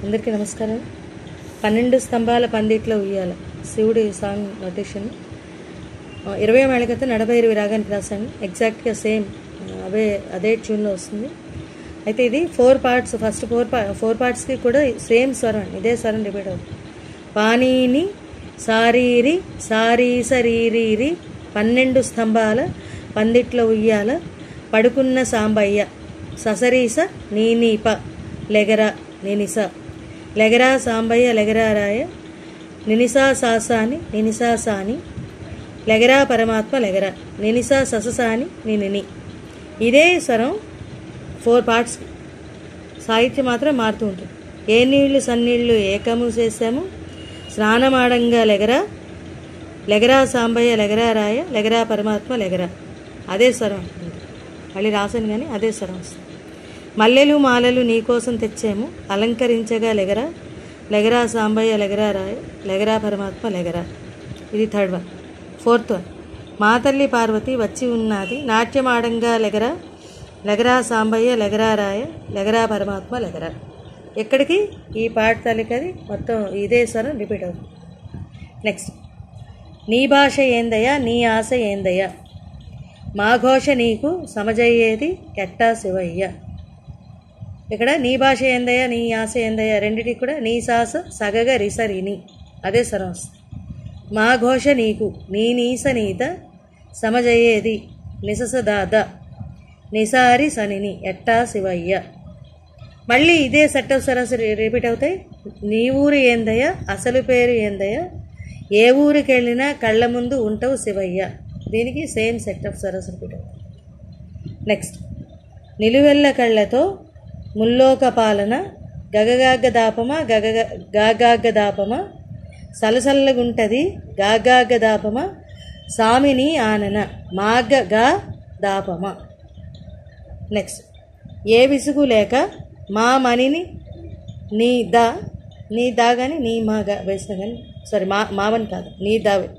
అందరికీ నమస్కారం. 12 స్తంభాల పందిట్లో ఉయ్యాల శివుడి సాంగ్ నోటేషన్ 20 ఏళ్ల క్రితం నడభైరవి రాగానికి రాశాను. ఎగ్జాక్ట్గా సేమ్ అదే ట్యూన్లో వస్తుంది. అయితే ఇది 4 పార్ట్స్. ఫస్ట్ 4 పార్ట్స్కి కూడా సేమ్ స్వరం, ఇదే స్వరం రిపీట్ అవుతుంది. పానీని సారీరి సారీ సరీరీరి 12 స్తంభాల పందిట్లో ఉయ్యాల పడుకున్న సాంబయ్య ససరీస నీనీప లెగరా నినిస లెగరా సాంబయ్య లెగరా రాయ నినిసా సాసాని నినిసా సాని లెగరా పరమాత్మ లెగరా నినిసా సససాని నిని. ఇదే స్వరం 4 పార్ట్స్. సాహిత్యం మాత్రం మారుతూ ఉంటుంది. ఏ నీళ్లు సన్నీళ్లు ఏకము చేసాము స్నానమాడంగా లెగరా లెగరా సాంబయ్య లెగరా రాయ లెగరా పరమాత్మ లెగరా. అదే స్వరం ఉంటుంది. మళ్ళీ రాసాను కానీ అదే స్వరం వస్తుంది. మల్లెలు మాలలు నీకోసం తెచ్చాము అలంకరించగా లెగరా లెగరా సాంబయ్య లెగరా రాయ లెగరా పరమాత్మ లెగరా. ఇది 3rd వన్. 4th వన్, మా తల్లి పార్వతి వచ్చి ఉన్నది నాట్యమాడంగా లెగరా లెగరా సాంబయ్య లెగరా రాయ లెగరా పరమాత్మ లెగరా. ఎక్కడికి ఈ పాట తల్లికది మొత్తం ఇదే స్వరం రిపీట్ అవుతుంది. నెక్స్ట్, నీ భాష ఏందయ్యా నీ ఆశ ఏందయ్యా మా ఘోష నీకు సమజయ్యేది ఎట్టా శివయ్య. ఇక్కడ నీ భాష ఏందయ్యా నీ ఆశ ఏందయ్యా రెండిటికి కూడా నీ సాస సగగ రిసరిని అదే స్వరం వస్తుంది. మా ఘోష నీకు నీ నీస నీత సమజయ్యేది నిసస దాద నిసారి సనిని ఎట్టా శివయ్య. మళ్ళీ ఇదే సెట్ ఆఫ్ స్వరాస్ రిపీట్ అవుతాయి. నీ ఊరు ఏందయ్యా అసలు పేరు ఏందయ్యా ఏ ఊరికి వెళ్ళినా కళ్ళ ముందు ఉంటావు శివయ్య. దీనికి same set of swaras repeat అవుతాయి. నెక్స్ట్, నిలువెల్ల కళ్ళతో ముల్లోక పాలన గగగాగదాపమ గాగాగదాపమ సలసల్లగుంటది గాగాగదాపమ సామిని ఆనన మాగగా దాపమ. నెక్స్ట్, ఏ విసుగు లేక మా మణిని నీ దా కానీ నీ మాగా వేసిన కానీ సారీ మావని కాదు నీ దావే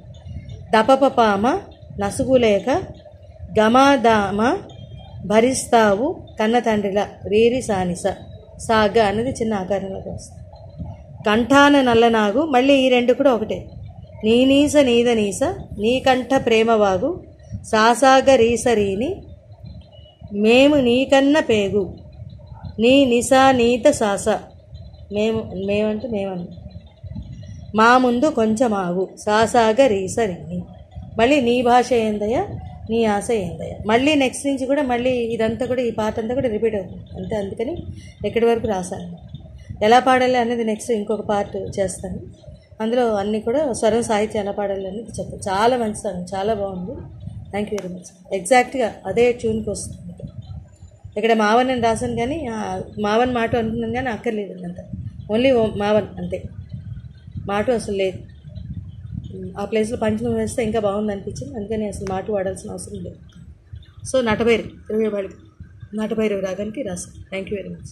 దపపపామ నసుగు లేక గమాదామ భరిస్తావు కన్న తండ్రిలా రీరి సానిస సాగ అనేది చిన్న ఆకారంలోకి వస్తుంది. కంఠాన నల్లనాగు మళ్ళీ ఈ రెండు కూడా ఒకటే. నీ నీస నీద నీస నీ కంఠ ప్రేమవాగు సాసాగ రీసరీని మేము నీకన్న పేగు నీ నిసా నీత సాస మేమంటే మేమన్న మా ముందు కొంచెం ఆగు సాసాగ రీసరీని. మళ్ళీ నీ భాష ఏందయ్యా నీ ఆశ ఏందయ్యా. మళ్ళీ నెక్స్ట్ నుంచి కూడా మళ్ళీ ఇదంతా కూడా ఈ పాట అంతా కూడా రిపీట్ అవుతుంది అంతే. అందుకని ఎక్కడి వరకు రాశాను. ఎలా పాడాలి అనేది నెక్స్ట్ ఇంకొక పార్ట్ చేస్తాను. అందులో అన్నీ కూడా స్వరం సాహిత్యం ఎలా పాడాలి అనేది చెప్తాను. చాలా మంచి సాంగ్, చాలా బాగుంది. Thank you very much. ఎగ్జాక్ట్గా అదే ట్యూన్కి వస్తుంది. ఇక్కడ మావన్ అని రాశాను కానీ మావన్ మాట అంటున్నాను కానీ అక్కర్లేదు అంత. ఓన్లీ మావన్ అంతే, మాట అసలు లేదు. ఆ ప్లేస్లో పంచమం వేస్తే ఇంకా బాగుంది అనిపించింది. అందుకని అసలు మాట వాడాల్సిన అవసరం లేదు. సో నటభైరవి రాగానికి రాశాను. Thank you very much.